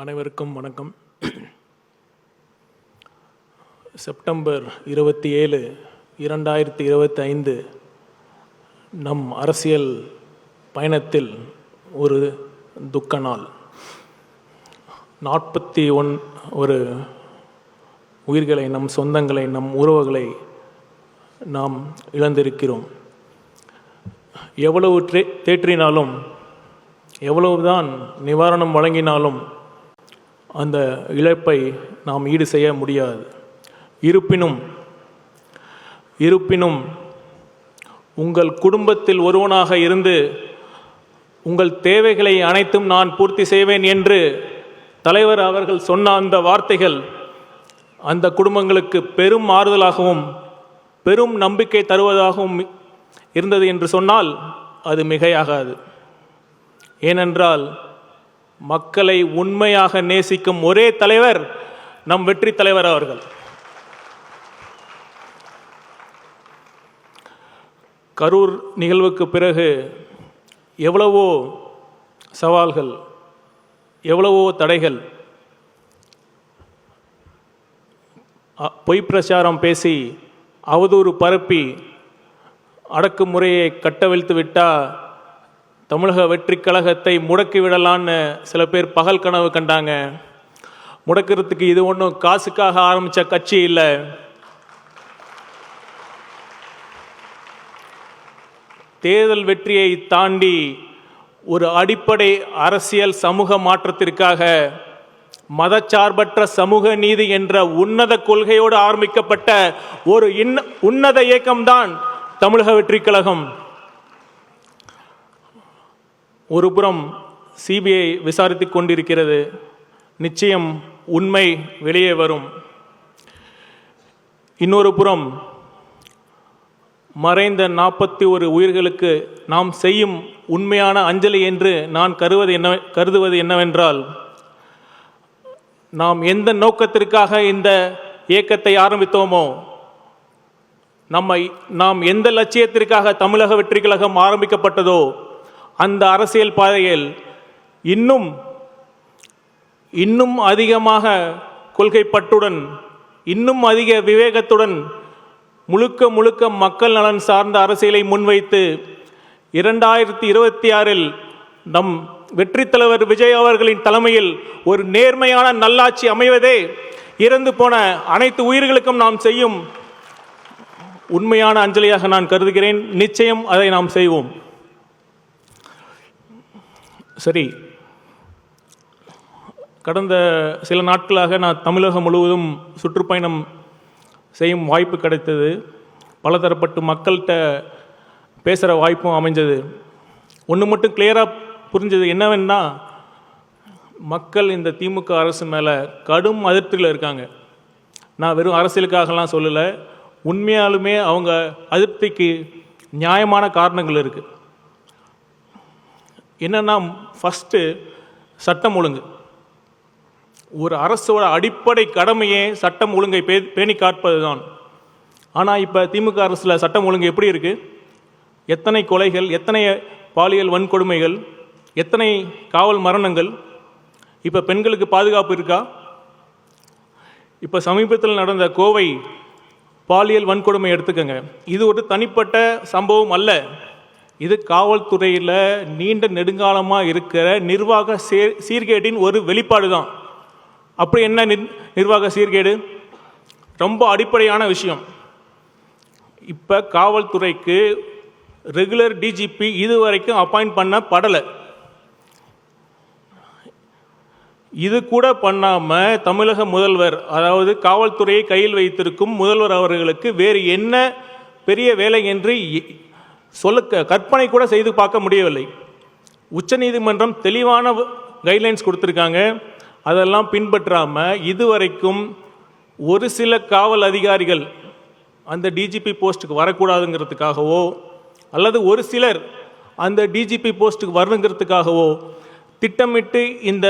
அனைவருக்கும் வணக்கம். செப்டம்பர் 27, 2025 நம் அரசியல் பயணத்தில் ஒரு துக்க நாள். 41 உயிர்களை, நம் சொந்தங்களை, நம் உறவுகளை நாம் இழந்திருக்கிறோம். எவ்வளவு தேற்றினாலும், எவ்வளவுதான் நிவாரணம் வழங்கினாலும் அந்த இழப்பை நாம் ஈடு செய்ய முடியாது. இருப்பினும் உங்கள் குடும்பத்தில் ஒருவனாக இருந்து உங்கள் தேவைகளை அனைத்தும் நான் பூர்த்தி செய்வேன் என்று தலைவர் அவர்கள் சொன்ன அந்த வார்த்தைகள் அந்த குடும்பங்களுக்கு பெரும் ஆறுதலாகவும் பெரும் நம்பிக்கை தருவதாகவும் இருந்தது என்று சொன்னால் அது மிகையாகாது. ஏனென்றால் மக்களை உண்மையாக நேசிக்கும் ஒரே தலைவர் நம் வெற்றி தலைவர் அவர்கள். கரூர் நிகழ்வுக்கு பிறகு எவ்வளவோ சவால்கள், எவ்வளவோ தடைகள், பொய் பிரச்சாரம் பேசி அவதூறு பரப்பி அடக்குமுறையை கட்டவிழ்த்து விட்டால் தமிழக வெற்றி கழகத்தை முடக்கிவிடலான்னு சில பேர் பகல் கனவு கண்டாங்க. முடக்கிறதுக்கு இது ஒன்றும் காசுக்காக ஆரம்பித்த கட்சி இல்லை. தேர்தல் வெற்றியை தாண்டி ஒரு அடிப்படை அரசியல் சமூக மாற்றத்திற்காக மதச்சார்பற்ற சமூக நீதி என்ற உன்னத கொள்கையோடு ஆரம்பிக்கப்பட்ட ஒரு உன்னத இயக்கம்தான் தமிழக வெற்றி கழகம். ஒரு புறம் சிபிஐ விசாரித்துக் கொண்டிருக்கிறது. நிச்சயம் உண்மை வெளியே வரும். இன்னொரு புறம் மறைந்த 41 உயிர்களுக்கு நாம் செய்யும் உண்மையான அஞ்சலி என்று நான் கருதுவது என்னவென்றால், நாம் எந்த நோக்கத்திற்காக இந்த இயக்கத்தை ஆரம்பித்தோமோ, நாம் எந்த லட்சியத்திற்காக தமிழக வெற்றி கழகம் ஆரம்பிக்கப்பட்டதோ அந்த அரசியல் பாதையில் இன்னும் அதிகமாக கொள்கைப்பற்றுடன், இன்னும் அதிக விவேகத்துடன் முழுக்க மக்கள் நலன் சார்ந்த அரசியலை முன்வைத்து 2026 நம் வெற்றி தலைவர் விஜய் அவர்களின் தலைமையில் ஒரு நேர்மையான நல்லாட்சி அமைவதே இறந்து போன அனைத்து உயிர்களுக்கும் நாம் செய்யும் உண்மையான அஞ்சலியாக நான் கருதுகிறேன். நிச்சயம் அதை நாம் செய்வோம். சரி, கடந்த சில நாட்களாக நான் தமிழகம் முழுவதும் சுற்றுப்பயணம் செய்யும் வாய்ப்பு கிடைத்தது. பலதரப்பட்டு மக்கள்கிட்ட பேசுகிற வாய்ப்பும் அமைஞ்சது. ஒன்று மட்டும் கிளியராக புரிஞ்சது என்னவென்னா, மக்கள் இந்த திமுக அரசு மேலே கடும் அதிருப்தியில் இருக்காங்க. நான் வெறும் அரசியலுக்காகலாம் சொல்லலை, உண்மையாலுமே அவங்க அதிருப்திக்கு நியாயமான காரணங்கள் இருக்குது. என்னென்னா, ஃபஸ்ட்டு சட்டம் ஒழுங்கு. ஒரு அரசோட அடிப்படை கடமையே சட்டம் ஒழுங்கை பேணி காப்பது தான். ஆனால் இப்போ திமுக அரசில் சட்டம் ஒழுங்கு எப்படி இருக்குது? எத்தனை கொலைகள், எத்தனை பாலியல் வன்கொடுமைகள், எத்தனை காவல் மரணங்கள். இப்போ பெண்களுக்கு பாதுகாப்பு இருக்கா? இப்போ சமீபத்தில் நடந்த கோவை பாலியல் வன்கொடுமை எடுத்துக்கங்க. இது ஒரு தனிப்பட்ட சம்பவம் அல்ல. இது காவல்துறையில் நீண்ட நெடுங்காலமாக இருக்கிற நிர்வாக சீர்கேட்டின் ஒரு வெளிப்பாடு தான். அப்படி என்ன நிர்வாக சீர்கேடு? ரொம்ப அடிப்படையான விஷயம். இப்போ காவல்துறைக்கு ரெகுலர் டிஜிபி இதுவரைக்கும் அப்பாயிண்ட் பண்ணப்படலை. இது கூட பண்ணாமல் தமிழக முதல்வர், அதாவது காவல்துறையை கையில் வைத்திருக்கும் முதல்வர் அவர்களுக்கு வேறு என்ன பெரிய வேலை என்று கற்பனை கூட செய்து பார்க்க முடியவில்லை. உச்சநீதிமன்றம் தெளிவான கைட்லைன்ஸ் கொடுத்துருக்காங்க. அதெல்லாம் பின்பற்றாமல் இதுவரைக்கும் ஒரு சில காவல் அதிகாரிகள் அந்த டிஜிபி போஸ்ட்டுக்கு வரக்கூடாதுங்கிறதுக்காகவோ, அல்லது ஒரு சிலர் அந்த டிஜிபி போஸ்ட்டுக்கு வரணுங்கிறதுக்காகவோ திட்டமிட்டு இந்த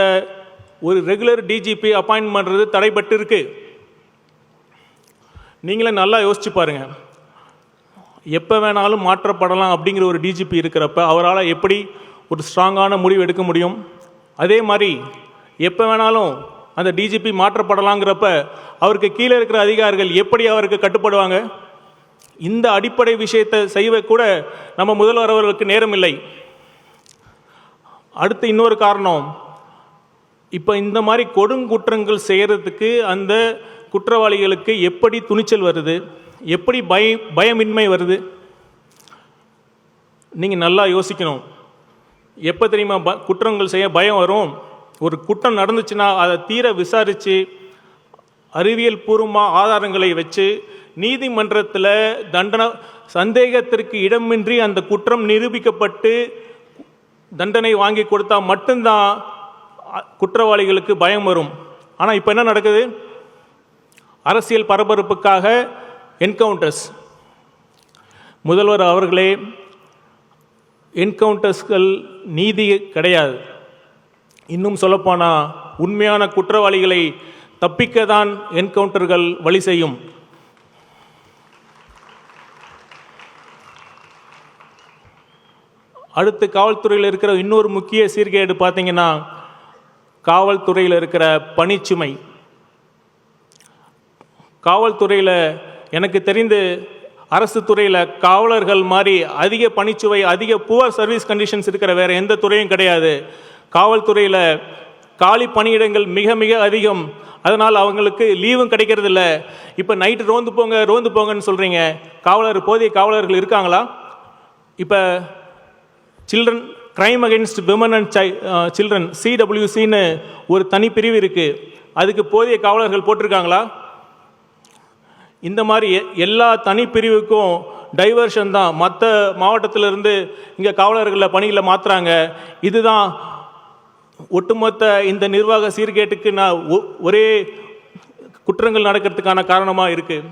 ஒரு ரெகுலர் டிஜிபி அப்பாயின்ட் பண்ணுறது தடைபட்டு இருக்கு. நீங்களே நல்லா யோசிச்சு பாருங்கள். எப்போ வேணாலும் மாற்றப்படலாம் அப்படிங்கிற ஒரு டிஜிபி இருக்கிறப்ப அவரால் எப்படி ஒரு ஸ்ட்ராங்கான முடிவு எடுக்க முடியும்? அதே மாதிரி எப்போ வேணாலும் அந்த டிஜிபி மாற்றப்படலாங்கிறப்ப அவருக்கு கீழே இருக்கிற அதிகாரிகள் எப்படி அவருக்கு கட்டுப்படுவாங்க? இந்த அடிப்படை விஷயத்தை செய்ய கூட நம்ம முதல்வர் அவர்களுக்கு நேரம் இல்லை. அடுத்து இன்னொரு காரணம், இப்போ இந்த மாதிரி கொடுங்குற்றங்கள் செய்கிறதுக்கு அந்த குற்றவாளிகளுக்கு எப்படி துணிச்சல் வருது, எப்படி பயமின்மை வருது? நீங்கள் நல்லா யோசிக்கணும். எப்போ தெரியுமா குற்றங்கள் செய்ய பயம் வரும்? ஒரு குற்றம் நடந்துச்சுன்னா அதை தீர விசாரித்து அறிவியல் பூர்வமாக ஆதாரங்களை வச்சு நீதிமன்றத்தில் தண்டனை சந்தேகத்திற்கு இடமின்றி அந்த குற்றம் நிரூபிக்கப்பட்டு தண்டனை வாங்கி கொடுத்தா மட்டும்தான் குற்றவாளிகளுக்கு பயம் வரும். ஆனால் இப்போ என்ன நடக்குது? அரசியல் பரபரப்புக்காக என்கவுண்டர்ஸ். முதல்வர் அவர்களே, என்கவுண்டர்ஸ்கள் நீதி கிடையாது. இன்னும் சொல்லப்போனால் உண்மையான குற்றவாளிகளை தப்பிக்க தான் என்கவுண்டர்கள் வழி செய்யும். அடுத்து காவல்துறையில் இருக்கிற இன்னொரு முக்கிய சீர்கேடு பார்த்தீங்கன்னா, காவல்துறையில் இருக்கிற பணிச்சுமை. காவல்துறையில் எனக்கு தெரிந்து அரசு துறையில் காவலர்கள் மாதிரி அதிக பணிச்சுவை, அதிக புவர் சர்வீஸ் கண்டிஷன்ஸ் இருக்கிற வேறு எந்த துறையும் கிடையாது. காவல்துறையில் காலி பணியிடங்கள் மிக மிக அதிகம். அதனால் அவங்களுக்கு லீவும் கிடைக்கிறது இல்லை. இப்போ நைட்டு ரோந்து போங்கன்னு சொல்கிறீங்க. போதிய காவலர்கள் இருக்காங்களா? இப்போ children crime against women and children CWCன்னு ஒரு தனி பிரிவு இருக்குது. அதுக்கு போதிய காவலர்கள் போட்டிருக்காங்களா? இந்த மாதிரி எல்லா தனி பிரிவுக்கும் டைவர்ஷன் தான். மற்ற மாவட்டத்திலிருந்து இங்கே காவலர்களை பணியில் மாற்றுறாங்க. இதுதான் ஒட்டுமொத்த இந்த நிர்வாக சீர்கேட்டுக்கு ஒரே குற்றங்கள் நடக்கிறதுக்கான காரணமாக இருக்குது.